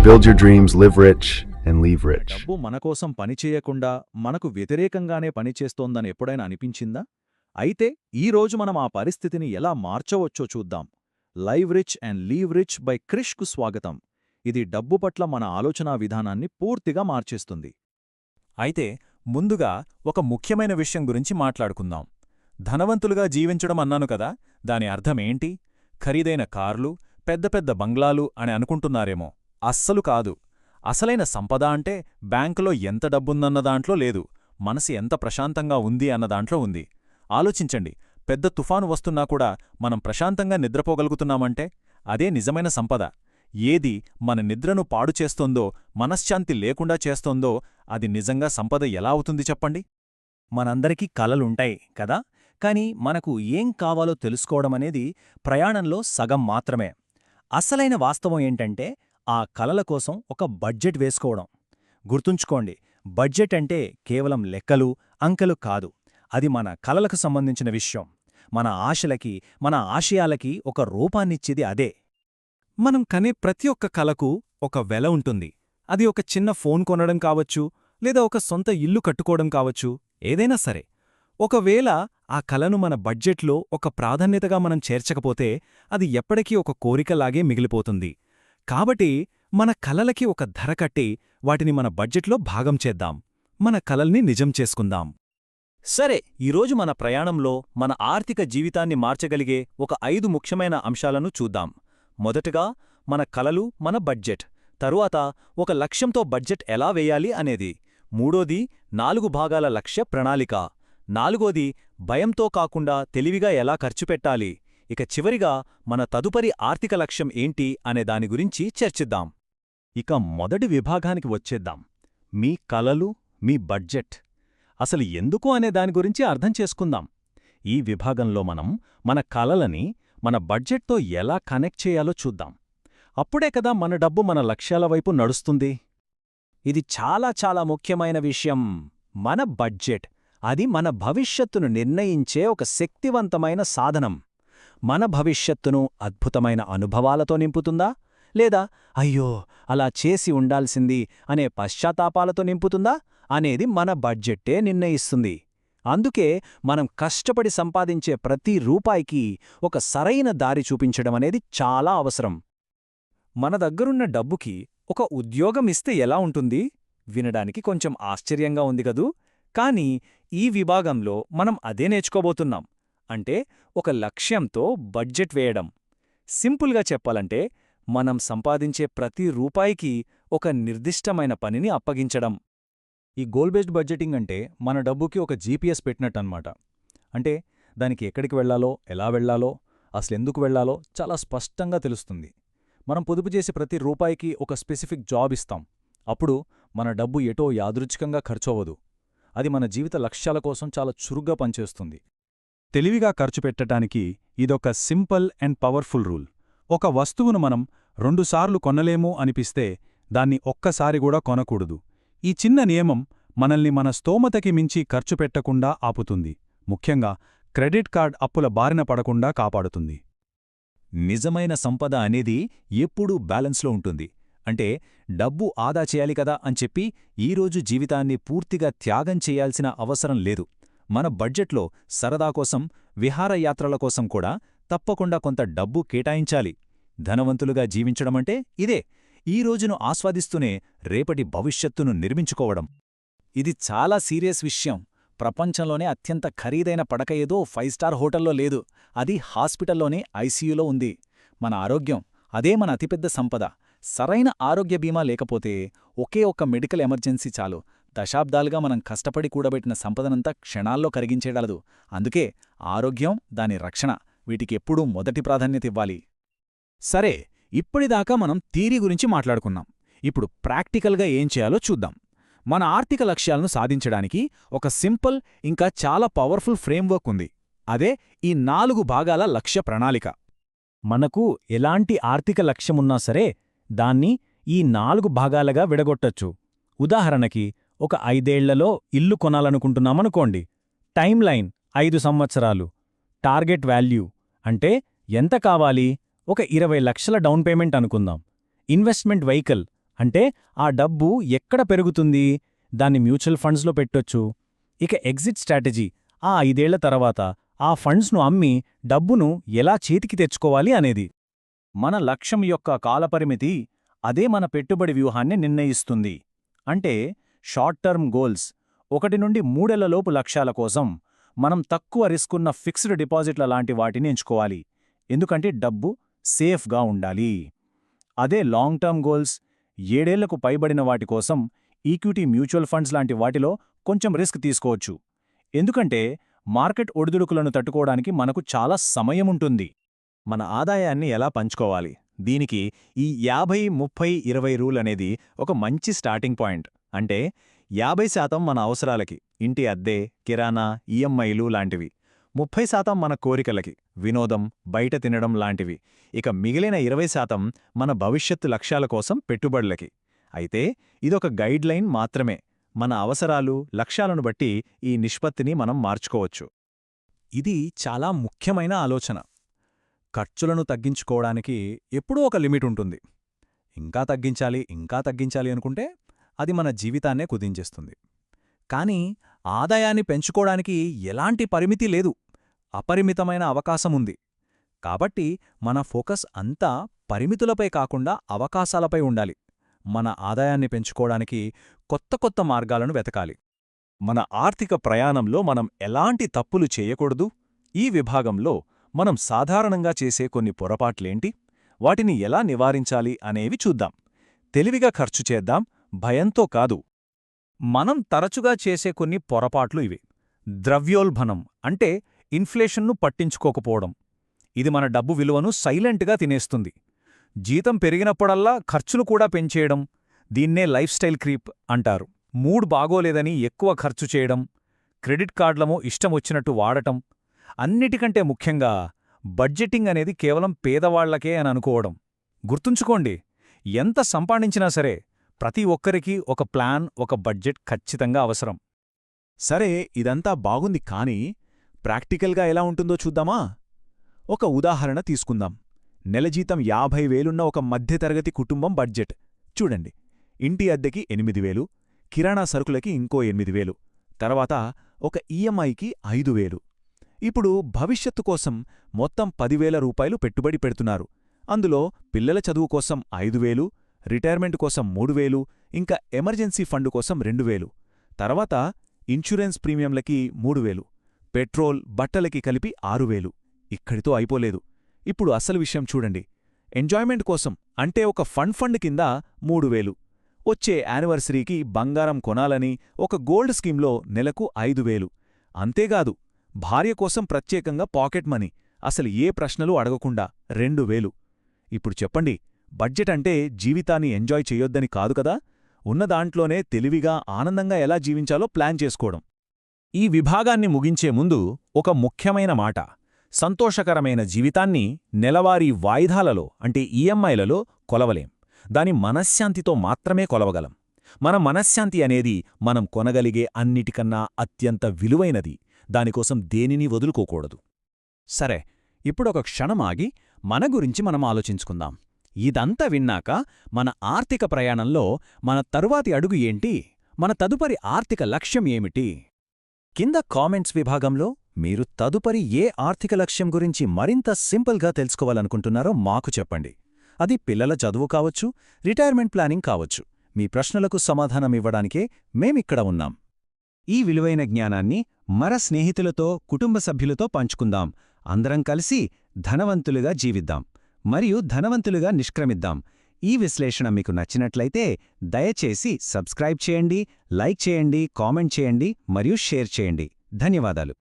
Build your dreams, live rich, and leave rich. డబ్బు మన కోసం పనిచేయకుండా మనకు వ్యతిరేకంగానే పనిచేస్తోందని ఎప్పుడైనా అనిపించిందా? అయితే ఈరోజు మనం ఆ పరిస్థితిని ఎలా మార్చవచ్చో చూద్దాం. Live rich and leave rich by క్రిష్కు స్వాగతం. ఇది డబ్బు పట్ల మన ఆలోచనా విధానాన్ని పూర్తిగా మార్చేస్తుంది. అయితే ముందుగా ఒక ముఖ్యమైన విషయం గురించి మాట్లాడుకుందాం. ధనవంతులుగా జీవించడం అన్నాను కదా, దాని అర్థమేంటి? ఖరీదైన కార్లు, పెద్ద పెద్ద బంగ్లాలు అని అనుకుంటున్నారేమో. అస్సలు కాదు. అసలైన సంపద అంటే బ్యాంకులో ఎంత డబ్బుందన్న దాంట్లో లేదు, మనసు ఎంత ప్రశాంతంగా ఉంది అన్న దాంట్లో ఉంది. ఆలోచించండి, పెద్ద తుఫాను వస్తున్నా కూడా మనం ప్రశాంతంగా నిద్రపోగలుగుతున్నామంటే అదే నిజమైన సంపద. ఏది మన నిద్రను పాడు చేస్తోందో, మనశ్శాంతి లేకుండా చేస్తోందో అది నిజంగా సంపద ఎలా అవుతుంది చెప్పండి? మనందరికీ కలలుంటాయి కదా, కాని మనకు ఏం కావాలో తెలుసుకోవడమనేది ప్రయాణంలో సగం మాత్రమే. అసలైన వాస్తవం ఏంటంటే ఆ కలల కోసం ఒక బడ్జెట్ వేసుకోవడం. గుర్తుంచుకోండి, బడ్జెట్ అంటే కేవలం లెక్కలు, అంకెలు కాదు. అది మన కలలకు సంబంధించిన విషయం. మన ఆశలకి, మన ఆశయాలకి ఒక రూపాన్నిచ్చేది అదే. మనం కనే ప్రతి ఒక్క కలకు ఒక వెల ఉంటుంది. అది ఒక చిన్న ఫోన్ కొనడం కావచ్చు, లేదా ఒక సొంత ఇల్లు కట్టుకోవడం కావచ్చు, ఏదైనా సరే. ఒకవేళ ఆ కలను మన బడ్జెట్లో ఒక ప్రాధాన్యతగా మనం చేర్చకపోతే అది ఎప్పటికీ ఒక కోరికలాగే మిగిలిపోతుంది. కాబట్టి మన కలలకి ఒక ధర కట్టి వాటిని మన బడ్జెట్లో భాగం చేద్దాం. మన కలల్ని నిజం చేసుకుందాం. సరే, ఈరోజు మన ప్రయాణంలో మన ఆర్థిక జీవితాన్ని మార్చగలిగే ఒక 5 ముఖ్యమైన అంశాలను చూద్దాం. మొదటగా మన కలలు, మన బడ్జెట్. తరువాత ఒక లక్ష్యంతో బడ్జెట్ ఎలా వేయాలి అనేది. మూడోది 4 భాగాల లక్ష్య ప్రణాళిక. నాలుగోది భయంతో కాకుండా తెలివిగా ఎలా ఖర్చుపెట్టాలి. ఇక చివరిగా మన తదుపరి ఆర్థిక లక్ష్యం ఏంటి అనే దాని గురించి చర్చిద్దాం. ఇక మొదటి విభాగానికి వచ్చేద్దాం. మీ కలలు, మీ బడ్జెట్ అసలు ఎందుకు అనే దాని గురించి అర్థం చేసుకుందాం. ఈ విభాగంలో మనం మన కలలని మన బడ్జెట్తో ఎలా కనెక్ట్ చేయాలో చూద్దాం. అప్పుడే కదా మన డబ్బు మన లక్ష్యాల వైపు నడుస్తుంది. ఇది చాలా చాలా ముఖ్యమైన విషయం. మన బడ్జెట్, అది మన భవిష్యత్తును నిర్ణయించే ఒక శక్తివంతమైన సాధనం. మన భవిష్యత్తును అద్భుతమైన అనుభవాలతో నింపుతుందా, లేదా అయ్యో అలా చేసి ఉండాల్సింది అనే పశ్చాత్తాపాలతో నింపుతుందా అనేది మన బడ్జెట్టే నిర్ణయిస్తుంది. అందుకే మనం కష్టపడి సంపాదించే ప్రతి రూపాయికి ఒక సరైన దారి చూపించడమనేది చాలా అవసరం. మన దగ్గరున్న డబ్బుకి ఒక ఉద్యోగం ఇస్తే ఎలా ఉంటుంది? వినడానికి కొంచెం ఆశ్చర్యంగా ఉంది కదూ, కానీ ఈ విభాగంలో మనం అదే నేర్చుకోబోతున్నాం. అంటే ఒక లక్ష్యంతో బడ్జెట్ వేయడం. సింపుల్గా చెప్పాలంటే మనం సంపాదించే ప్రతి రూపాయికి ఒక నిర్దిష్టమైన పనిని అప్పగించడం. ఈ గోల్ బేస్డ్ బడ్జెటింగ్ అంటే మన డబ్బుకి ఒక జీపీఎస్ పెట్టినట్టన్నమాట. అంటే దానికి ఎక్కడికి వెళ్లాలో, ఎలా వెళ్లాలో, అసలెందుకు వెళ్లాలో చాలా స్పష్టంగా తెలుస్తుంది. మనం పొదుపు చేసే ప్రతి రూపాయికి ఒక స్పెసిఫిక్ జాబ్ ఇస్తాం. అప్పుడు మన డబ్బు ఎటో యాదృచ్ఛికంగా ఖర్చవ్వదు. అది మన జీవిత లక్ష్యాల కోసం చాలా చురుగ్గా పనిచేస్తుంది. తెలివిగా ఖర్చు పెట్టడానికి ఇదొక సింపుల్ అండ్ పవర్ఫుల్ రూల్. ఒక వస్తువును మనం 2 సార్లు కొనలేమూ అనిపిస్తే దాన్ని ఒక్కసారి కూడా కొనకూడదు. ఈ చిన్న నియమం మనల్ని మన స్తోమతకి మించి ఖర్చు పెట్టకుండా ఆపుతుంది. ముఖ్యంగా క్రెడిట్ కార్డ్ అప్పుల బారిన పడకుండా కాపాడుతుంది. నిజమైన సంపద అనేది ఎప్పుడూ బ్యాలెన్స్లో ఉంటుంది. అంటే డబ్బు ఆదా చేయాలి కదా అని చెప్పి ఈరోజు జీవితాన్ని పూర్తిగా త్యాగం చేయాల్సిన అవసరం లేదు. మన బడ్జెట్లో సరదా కోసం, విహారయాత్రల కోసం కూడా తప్పకుండా కొంత డబ్బు కేటాయించాలి. ధనవంతులుగా జీవించడమంటే ఇదే, ఈ రోజును ఆస్వాదిస్తూనే రేపటి భవిష్యత్తును నిర్మించుకోవడం. ఇది చాలా సీరియస్ విషయం. ప్రపంచంలోనే అత్యంత ఖరీదైన పడక ఏదో 5 స్టార్ హోటల్లో లేదు, అది హాస్పిటల్లోనే ఐసీయూలో ఉంది. మన ఆరోగ్యం, అదే మన అతిపెద్ద సంపద. సరైన ఆరోగ్య బీమా లేకపోతే ఒకే ఒక్క మెడికల్ ఎమర్జెన్సీ చాలు దశాబ్దాలుగా మనం కష్టపడి కూడబెట్టిన సంపదనంతా క్షణాల్లో కరిగించేయగలదు. అందుకే ఆరోగ్యం, దాని రక్షణ, వీటికి ఎప్పుడూ మొదటి ప్రాధాన్యత ఇవ్వాలి. సరే, ఇప్పటిదాకా మనం థియరీ గురించి మాట్లాడుకున్నాం. ఇప్పుడు ప్రాక్టికల్గా ఏం చేయాలో చూద్దాం. మన ఆర్థిక లక్ష్యాలను సాధించడానికి ఒక సింపుల్ ఇంకా చాలా పవర్ఫుల్ ఫ్రేమ్వర్క్ ఉంది. అదే ఈ 4 భాగాల లక్ష్య ప్రణాళిక. మనకు ఎలాంటి ఆర్థిక లక్ష్యమున్నా సరే దాన్ని ఈ 4 భాగాలుగా విడగొట్టొచ్చు. ఉదాహరణకి ఒక 5 ఏళ్లలో ఇల్లు కొనాలనుకుంటున్నామనుకోండి. టైం లైన్ 5 సంవత్సరాలు. టార్గెట్ వాల్యూ అంటే ఎంత కావాలి? ఒక 20 లక్షల డౌన్ పేమెంట్ అనుకుందాం. ఇన్వెస్ట్మెంట్ వెహికల్ అంటే ఆ డబ్బు ఎక్కడ పెరుగుతుంది? దాన్ని మ్యూచువల్ ఫండ్స్లో పెట్టొచ్చు. ఇక ఎగ్జిట్ స్ట్రాటజీ, ఆ 5 ఏళ్ల తర్వాత ఆ ఫండ్స్ను అమ్మి డబ్బును ఎలా చేతికి తెచ్చుకోవాలి అనేది. మన లక్ష్యం యొక్క కాలపరిమితి అదే మన పెట్టుబడి వ్యూహాన్ని నిర్ణయిస్తుంది. అంటే షార్ట్ టర్మ్ గోల్స్ 1 నుండి 3 ఏళ్లలోపు లక్ష్యాల కోసం మనం తక్కువ రిస్కున్న ఫిక్స్డ్ డిపాజిట్ల లాంటి వాటిని ఎంచుకోవాలి. ఎందుకంటే డబ్బు సేఫ్గా ఉండాలి. అదే లాంగ్ టర్మ్ గోల్స్ 7 ఏళ్లకు పైబడిన వాటి కోసం ఈక్విటీ మ్యూచువల్ ఫండ్స్ లాంటి వాటిలో కొంచెం రిస్క్ తీసుకోవచ్చు. ఎందుకంటే మార్కెట్ ఒడిదుడుకులను తట్టుకోవడానికి మనకు చాలా సమయముంటుంది. మన ఆదాయాన్ని ఎలా పంచుకోవాలి? దీనికి ఈ 50-30-20 రూల్ అనేది ఒక మంచి స్టార్టింగ్ పాయింట్. అంటే 50% మన అవసరాలకి, ఇంటి అద్దె, కిరాణా, ఈఎంఐలు లాంటివి. 30% మన కోరికలకి, వినోదం, బయట తినడం లాంటివి. ఇక మిగిలిన 20% మన భవిష్యత్తు లక్ష్యాల కోసం పెట్టుబడులకి. అయితే ఇదొక గైడ్లైన్ మాత్రమే. మన అవసరాలు, లక్ష్యాలను బట్టి ఈ నిష్పత్తిని మనం మార్చుకోవచ్చు. ఇది చాలా ముఖ్యమైన ఆలోచన. ఖర్చులను తగ్గించుకోవడానికి ఎప్పుడూ ఒక లిమిట్ ఉంటుంది. ఇంకా తగ్గించాలి అనుకుంటే అది మన జీవితాన్నే కుదించేస్తుంది. కానీ ఆదాయాన్ని పెంచుకోవడానికి ఎలాంటి పరిమితి లేదు, అపరిమితమైన అవకాశముంది. కాబట్టి మన ఫోకస్ అంతా పరిమితులపై కాకుండా అవకాశాలపై ఉండాలి. మన ఆదాయాన్ని పెంచుకోవడానికి కొత్త మార్గాలను వెతకాలి. మన ఆర్థిక ప్రయాణంలో మనం ఎలాంటి తప్పులు చేయకూడదు? ఈ విభాగంలో మనం సాధారణంగా చేసే కొన్ని పొరపాట్లేంటి, వాటిని ఎలా నివారించాలి అనేవి చూద్దాం. తెలివిగా ఖర్చు చేద్దాం, భయంతో కాదు. మనం తరచుగా చేసే కొన్ని పొరపాట్లు ఇవి. ద్రవ్యోల్బణం అంటే ఇన్ఫ్లేషన్ను పట్టించుకోకపోవడం. ఇది మన డబ్బు విలువను సైలెంట్గా తినేస్తుంది. జీతం పెరిగినప్పుడల్లా ఖర్చులు కూడా పెంచేయడం, దీన్నే లైఫ్ స్టైల్ క్రీప్ అంటారు. మూడ్ బాగోలేదని ఎక్కువ ఖర్చు చేయడం, క్రెడిట్ కార్డులమో ఇష్టమొచ్చినట్టు వాడటం. అన్నిటికంటే ముఖ్యంగా బడ్జెటింగ్ అనేది కేవలం పేదవాళ్లకే అని అనుకోవడం. గుర్తుంచుకోండి, ఎంత సంపాదించినా సరే ప్రతి ఒక్కరికీ ఒక ప్లాన్, ఒక బడ్జెట్ ఖచ్చితంగా అవసరం. సరే, ఇదంతా బాగుంది, కానీ ప్రాక్టికల్గా ఎలా ఉంటుందో చూద్దామా? ఒక ఉదాహరణ తీసుకుందాం. నెల జీతం 50,000 ఒక మధ్యతరగతి కుటుంబం బడ్జెట్. చూడండి, ఇంటి అద్దెకి 8,000, కిరాణా సరుకులకి ఇంకో 8,000, తర్వాత ఒక ఈఎంఐకి 5,000. ఇప్పుడు భవిష్యత్తు కోసం మొత్తం 10,000 రూపాయలు పెట్టుబడి పెడుతున్నారు. అందులో పిల్లల చదువు కోసం 5,000, రిటైర్మెంట్ కోసం 3,000, ఇంకా ఎమర్జెన్సీ ఫండు కోసం 2,000, తర్వాత ఇన్సూరెన్స్ ప్రీమియంలకి 3,000, పెట్రోల్, బట్టలకి కలిపి 6,000. ఇక్కడితో అయిపోలేదు. ఇప్పుడు అసలు విషయం చూడండి. ఎంజాయ్మెంట్ కోసం అంటే ఒక ఫండ్ కింద 3,000, వచ్చే యానివర్సరీకి బంగారం కొనాలని ఒక గోల్డ్ స్కీమ్లో నెలకు 5,000. అంతేకాదు, భార్య కోసం ప్రత్యేకంగా పాకెట్ మనీ, అసలు ఏ ప్రశ్నలు అడగకుండా 2,000. ఇప్పుడు చెప్పండి, బడ్జెట్ అంటే జీవితాన్ని ఎంజాయ్ చెయ్యొద్దని కాదు కదా, ఉన్నదాంట్లోనే తెలివిగా ఆనందంగా ఎలా జీవించాలో ప్లాన్ చేసుకోవడం. ఈ విభాగాన్ని ముగించే ముందు ఒక ముఖ్యమైన మాట. సంతోషకరమైన జీవితాన్ని నెలవారీ వాయిదాలలో అంటే ఈఎంఐలలో కొలవలేం. దాని మనశ్శాంతితో మాత్రమే కొలవగలం. మన మనశ్శాంతి అనేది మనం కొనగలిగే అన్నిటికన్నా అత్యంత విలువైనది. దానికోసం దేనిని వదులుకోకూడదు. సరే, ఇప్పుడొక క్షణం ఆగి మన గురించి మనం ఆలోచించుకుందాం. ఇదంతా విన్నాక మన ఆర్థిక ప్రయాణంలో మన తరువాతి అడుగు ఏంటి? మన తదుపరి ఆర్థిక లక్ష్యం ఏమిటి? కింద కామెంట్స్ విభాగంలో మీరు తదుపరి ఏ ఆర్థిక లక్ష్యం గురించి మరింత సింపుల్గా తెలుసుకోవాలనుకుంటున్నారో మాకు చెప్పండి. అది పిల్లల చదువు కావచ్చు, రిటైర్మెంట్ ప్లానింగ్ కావచ్చు. మీ ప్రశ్నలకు సమాధానమివ్వడానికే మేమిక్కడ ఉన్నాం. ఈ విలువైన జ్ఞానాన్ని మన స్నేహితులతో, కుటుంబ సభ్యులతో పంచుకుందాం. అందరం కలిసి ధనవంతులుగా జీవిద్దాం మరియు ధనవంతులుగా నిష్క్రమిద్దాం. ఈ విశ్లేషణ మీకు నచ్చినట్లయితే దయచేసి సబ్స్క్రైబ్ చేయండి, లైక్ చేయండి, కామెంట్ చేయండి మరియు షేర్ చేయండి. ధన్యవాదాలు.